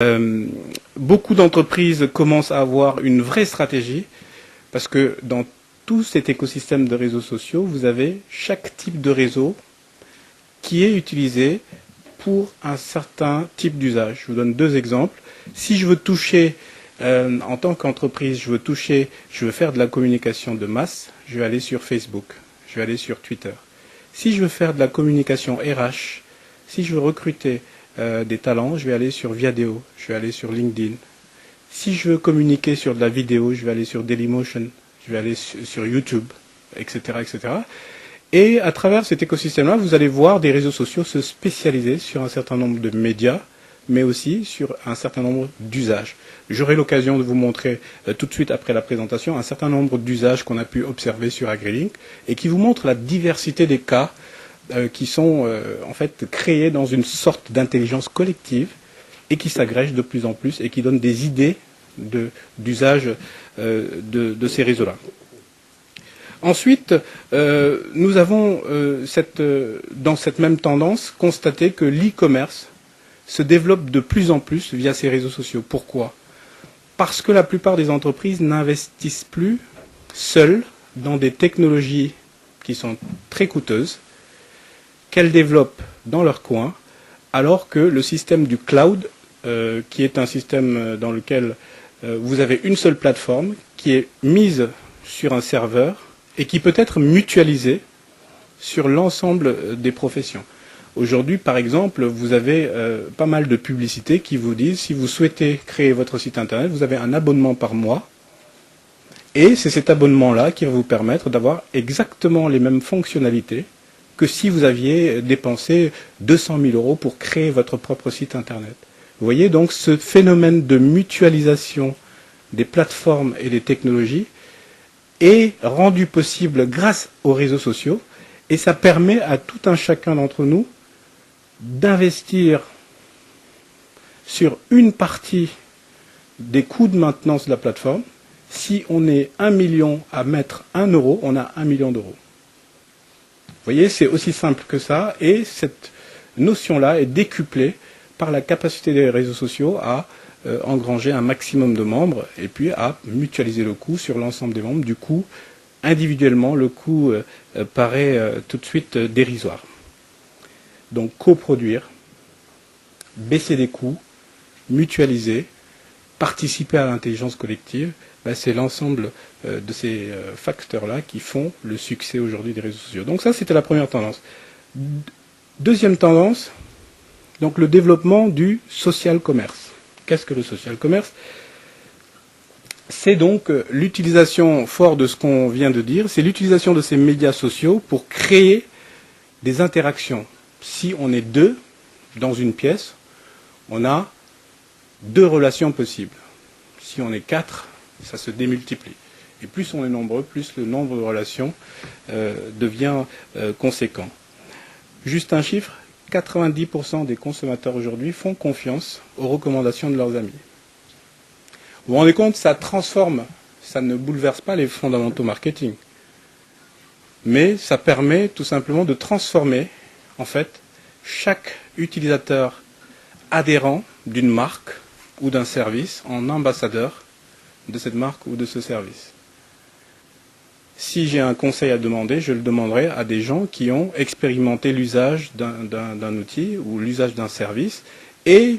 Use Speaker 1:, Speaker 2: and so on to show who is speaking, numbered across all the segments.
Speaker 1: Euh, Beaucoup d'entreprises commencent à avoir une vraie stratégie parce que dans tout cet écosystème de réseaux sociaux, vous avez chaque type de réseau qui est utilisé pour un certain type d'usage. Je vous donne deux exemples. Si je veux toucher, en tant qu'entreprise, je veux faire de la communication de masse, je vais aller sur Facebook, je vais aller sur Twitter. Si je veux faire de la communication RH, si je veux recruter des talents, je vais aller sur Viadeo, je vais aller sur LinkedIn. Si je veux communiquer sur de la vidéo, je vais aller sur Dailymotion, je vais aller sur YouTube, etc., etc. Et à travers cet écosystème-là, vous allez voir des réseaux sociaux se spécialiser sur un certain nombre de médias, mais aussi sur un certain nombre d'usages. J'aurai l'occasion de vous montrer tout de suite après la présentation un certain nombre d'usages qu'on a pu observer sur AgriLink et qui vous montrent la diversité des cas qui sont en fait créés dans une sorte d'intelligence collective et qui s'agrègent de plus en plus et qui donnent des idées d'usage de ces réseaux-là. Ensuite, nous avons dans cette même tendance constaté que l'e-commerce se développe de plus en plus via ces réseaux sociaux. Pourquoi ? Parce que la plupart des entreprises n'investissent plus seules dans des technologies qui sont très coûteuses, qu'elles développent dans leur coin, alors que le système du cloud, qui est un système dans lequel vous avez une seule plateforme qui est mise sur un serveur et qui peut être mutualisée sur l'ensemble des professions. Aujourd'hui, par exemple, vous avez pas mal de publicités qui vous disent si vous souhaitez créer votre site internet, vous avez un abonnement par mois et c'est cet abonnement-là qui va vous permettre d'avoir exactement les mêmes fonctionnalités que si vous aviez dépensé 200 000 € pour créer votre propre site internet. Vous voyez donc ce phénomène de mutualisation des plateformes et des technologies est rendu possible grâce aux réseaux sociaux et ça permet à tout un chacun d'entre nous d'investir sur une partie des coûts de maintenance de la plateforme. Si on est 1 million à mettre 1 euro, on a 1 million d'euros. Vous voyez, c'est aussi simple que ça et cette notion-là est décuplée par la capacité des réseaux sociaux à engranger un maximum de membres et puis à mutualiser le coût sur l'ensemble des membres. Du coup, individuellement, le coût paraît tout de suite dérisoire. Donc, coproduire, baisser des coûts, mutualiser, participer à l'intelligence collective, c'est l'ensemble de ces facteurs-là qui font le succès aujourd'hui des réseaux sociaux. Donc ça, c'était la première tendance. Deuxième tendance, donc le développement du social commerce. Qu'est-ce que le social commerce ? C'est donc l'utilisation, fort de ce qu'on vient de dire, c'est l'utilisation de ces médias sociaux pour créer des interactions. Si on est deux dans une pièce, on a deux relations possibles. Si on est quatre, ça se démultiplie. Et plus on est nombreux, plus le nombre de relations devient conséquent. Juste un chiffre, 90% des consommateurs aujourd'hui font confiance aux recommandations de leurs amis. Vous vous rendez compte, ça transforme, ça ne bouleverse pas les fondamentaux marketing. Mais ça permet tout simplement de transformer, en fait, chaque utilisateur adhérent d'une marque ou d'un service en ambassadeur de cette marque ou de ce service. Si j'ai un conseil à demander, je le demanderai à des gens qui ont expérimenté l'usage d'un outil ou l'usage d'un service et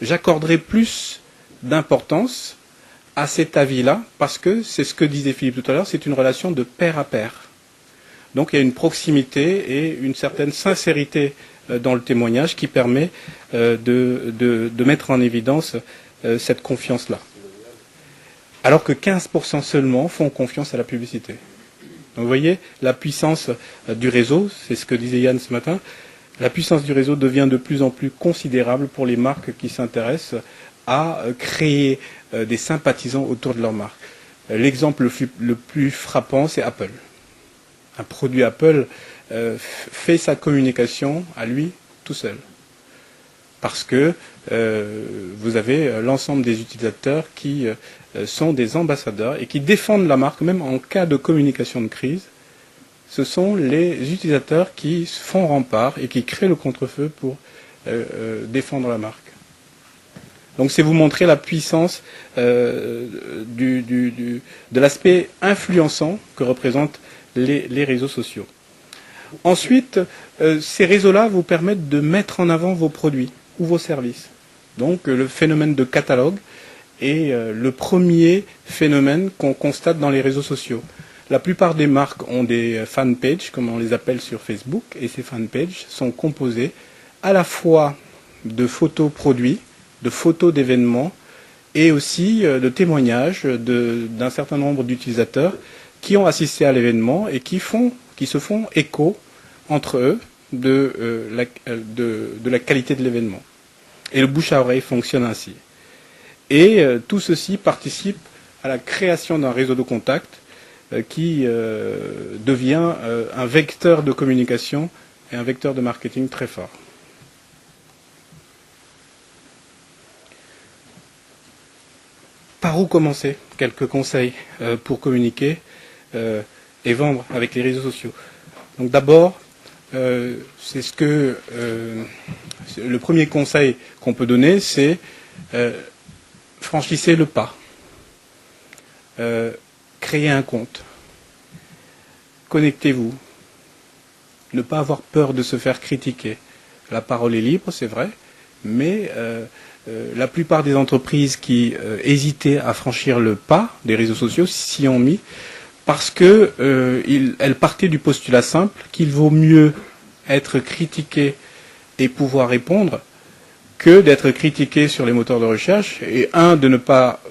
Speaker 1: j'accorderai plus d'importance à cet avis-là parce que c'est ce que disait Philippe tout à l'heure, c'est une relation de pair à pair. Donc il y a une proximité et une certaine sincérité dans le témoignage qui permet de mettre en évidence cette confiance-là. Alors que 15% seulement font confiance à la publicité. Donc vous voyez, la puissance du réseau, c'est ce que disait Yann ce matin, la puissance du réseau devient de plus en plus considérable pour les marques qui s'intéressent à créer des sympathisants autour de leur marque. L'exemple le plus frappant, c'est Apple. Un produit Apple fait sa communication à lui tout seul. Parce que vous avez l'ensemble des utilisateurs qui sont des ambassadeurs et qui défendent la marque, même en cas de communication de crise. Ce sont les utilisateurs qui font rempart et qui créent le contre-feu pour défendre la marque. Donc c'est vous montrer la puissance de l'aspect influençant que représentent les réseaux sociaux. Ensuite, ces réseaux-là vous permettent de mettre en avant vos produits ou vos services. Donc le phénomène de catalogue est le premier phénomène qu'on constate dans les réseaux sociaux. La plupart des marques ont des fanpages, comme on les appelle sur Facebook, et ces fanpages sont composés à la fois de photos produits, de photos d'événements et aussi de témoignages d'un certain nombre d'utilisateurs qui ont assisté à l'événement et qui se font écho entre eux de la qualité de l'événement. Et le bouche à oreille fonctionne ainsi. Et tout ceci participe à la création d'un réseau de contacts qui devient un vecteur de communication et un vecteur de marketing très fort. Par où commencer? Quelques conseils pour communiquer et vendre avec les réseaux sociaux. Donc d'abord, c'est le premier conseil qu'on peut donner, c'est franchissez le pas. Créez un compte. Connectez-vous. Ne pas avoir peur de se faire critiquer. La parole est libre, c'est vrai, mais la plupart des entreprises qui hésitaient à franchir le pas des réseaux sociaux s'y ont mis parce qu'elles partaient du postulat simple qu'il vaut mieux être critiqué et pouvoir répondre que d'être critiqué sur les moteurs de recherche et de ne pas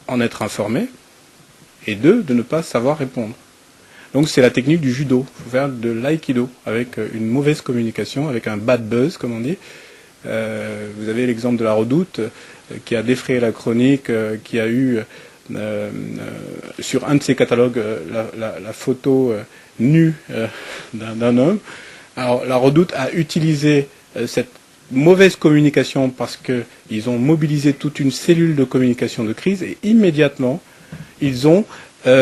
Speaker 1: en être informé et de ne pas savoir répondre. Donc c'est la technique du judo. Il faut faire de l'aïkido avec une mauvaise communication, avec un bad buzz comme on dit. Vous avez l'exemple de la Redoute qui a défrayé la chronique, qui a eu sur un de ses catalogues la photo nue d'un homme. Alors la Redoute a utilisé cette mauvaise communication parce qu'ils ont mobilisé toute une cellule de communication de crise et immédiatement ils ont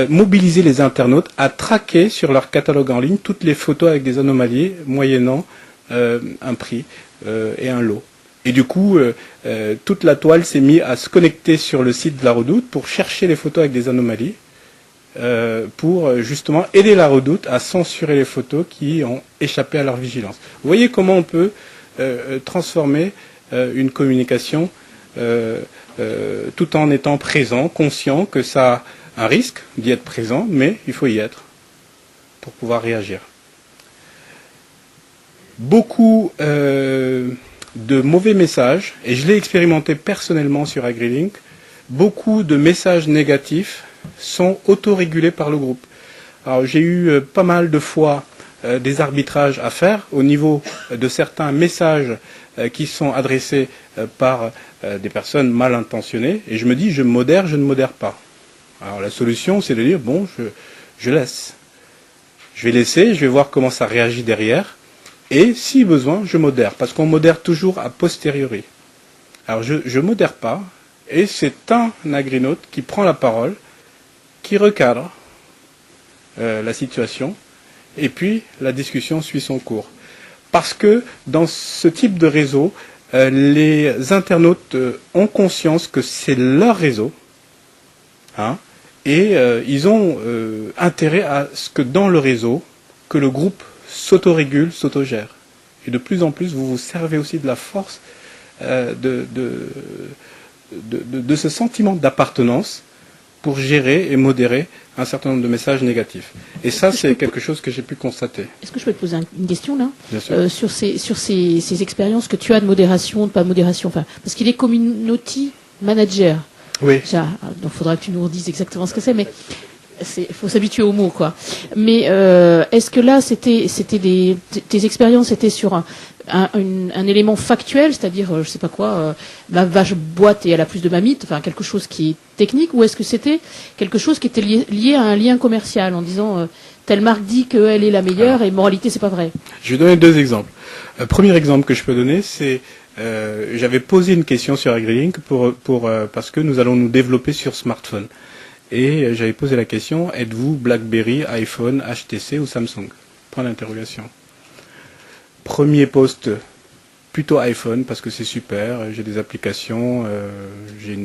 Speaker 1: mobilisé les internautes à traquer sur leur catalogue en ligne toutes les photos avec des anomalies moyennant un prix et un lot. Et du coup, toute la toile s'est mise à se connecter sur le site de la Redoute pour chercher les photos avec des anomalies, pour justement aider la Redoute à censurer les photos qui ont échappé à leur vigilance. Vous voyez comment on peut transformer une communication tout en étant présent, conscient que ça a un risque d'y être présent, mais il faut y être pour pouvoir réagir. Beaucoup de mauvais messages, et je l'ai expérimenté personnellement sur AgriLink, beaucoup de messages négatifs sont autorégulés par le groupe. Alors j'ai eu pas mal de fois des arbitrages à faire au niveau de certains messages qui sont adressés par des personnes mal intentionnées, et je me dis je modère, je ne modère pas. Alors la solution c'est de dire bon je laisse. Je vais laisser, je vais voir comment ça réagit derrière. Et si besoin, je modère, parce qu'on modère toujours a posteriori. Alors je ne modère pas, et c'est un agrinaute qui prend la parole, qui recadre la situation, et puis la discussion suit son cours. Parce que dans ce type de réseau, les internautes ont conscience que c'est leur réseau, et ils ont intérêt à ce que dans le réseau, que le groupe s'autorégule, s'autogère. Et de plus en plus, vous vous servez aussi de la force de ce sentiment d'appartenance pour gérer et modérer un certain nombre de messages négatifs. Et ça, c'est quelque chose que j'ai pu constater.
Speaker 2: Est-ce que je peux te poser une question là?
Speaker 1: Bien sûr.
Speaker 2: Sur ces expériences que tu as de modération, de pas modération, enfin, parce qu'il est community manager.
Speaker 1: Oui.
Speaker 2: Donc il faudra que tu nous redises exactement ce que c'est, mais il faut s'habituer aux mots, quoi. Mais est-ce que là, tes expériences étaient sur un élément factuel, c'est-à-dire, je sais pas quoi, ma vache boite et elle a plus de mammites, enfin quelque chose qui est technique, ou est-ce que c'était quelque chose qui était lié à un lien commercial, en disant telle marque dit qu'elle est la meilleure et moralité c'est pas vrai? Je
Speaker 1: vais donner deux exemples. Premier exemple que je peux donner, c'est j'avais posé une question sur AgriLink parce que nous allons nous développer sur smartphone. Et j'avais posé la question, êtes-vous BlackBerry, iPhone, HTC ou Samsung? Point d'interrogation. Premier post plutôt iPhone parce que c'est super, j'ai des applications, j'ai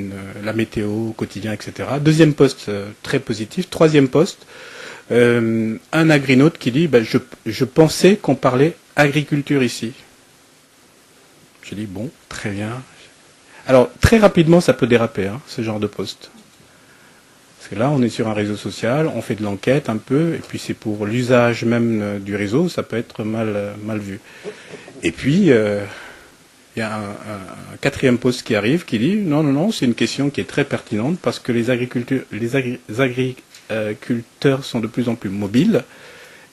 Speaker 1: la météo au quotidien, etc. Deuxième post très positif. Troisième post, un agrinaute qui dit je pensais qu'on parlait agriculture ici. Je dis bon, très bien. Alors très rapidement ça peut déraper, ce genre de post. Parce que là on est sur un réseau social, on fait de l'enquête un peu, et puis c'est pour l'usage même du réseau, ça peut être mal vu. Et puis il y a un quatrième post qui arrive qui dit non, c'est une question qui est très pertinente parce que les agriculteurs sont de plus en plus mobiles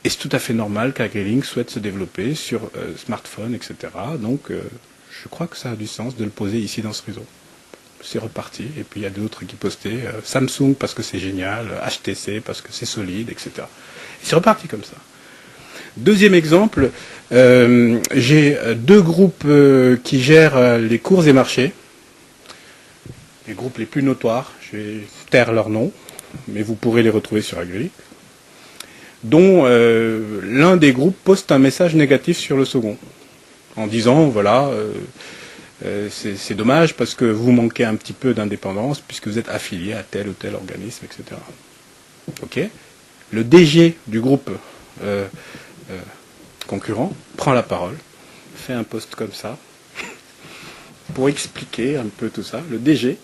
Speaker 1: et c'est tout à fait normal qu'AgriLink souhaite se développer sur smartphone, etc. Donc je crois que ça a du sens de le poser ici dans ce réseau. C'est reparti. Et puis il y a d'autres qui postaient Samsung parce que c'est génial, HTC parce que c'est solide, etc. Et c'est reparti comme ça. Deuxième exemple, j'ai deux groupes qui gèrent les cours et marchés. Les groupes les plus notoires, je vais taire leurs noms, mais vous pourrez les retrouver sur AgriLink, dont l'un des groupes poste un message négatif sur le second, en disant, voilà, c'est dommage parce que vous manquez un petit peu d'indépendance puisque vous êtes affilié à tel ou tel organisme, etc. Ok. Le DG du groupe concurrent prend la parole, fait un post comme ça, pour expliquer un peu tout ça, le DG.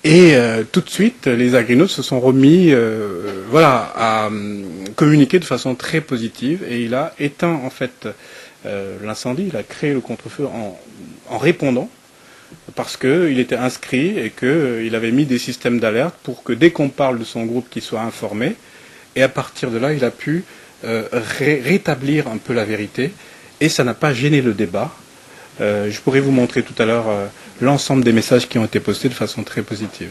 Speaker 1: Et tout de suite, les agrinautes se sont remis à communiquer de façon très positive, et il a éteint en fait l'incendie, il a créé le contre-feu en répondant, parce qu'il était inscrit et qu'il avait mis des systèmes d'alerte pour que dès qu'on parle de son groupe, qu'il soit informé, et à partir de là, il a pu rétablir un peu la vérité, et ça n'a pas gêné le débat. Je pourrais vous montrer tout à l'heure l'ensemble des messages qui ont été postés de façon très positive.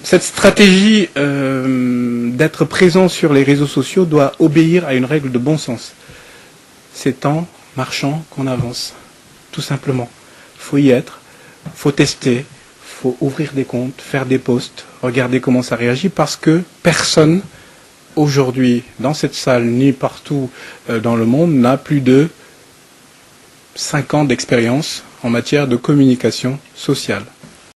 Speaker 1: Cette stratégie d'être présent sur les réseaux sociaux doit obéir à une règle de bon sens. C'est en marchant qu'on avance, tout simplement. Il faut y être, il faut tester, il faut ouvrir des comptes, faire des posts, regarder comment ça réagit, parce que personne aujourd'hui, dans cette salle, ni partout dans le monde, n'a plus de 5 ans d'expérience en matière de communication sociale.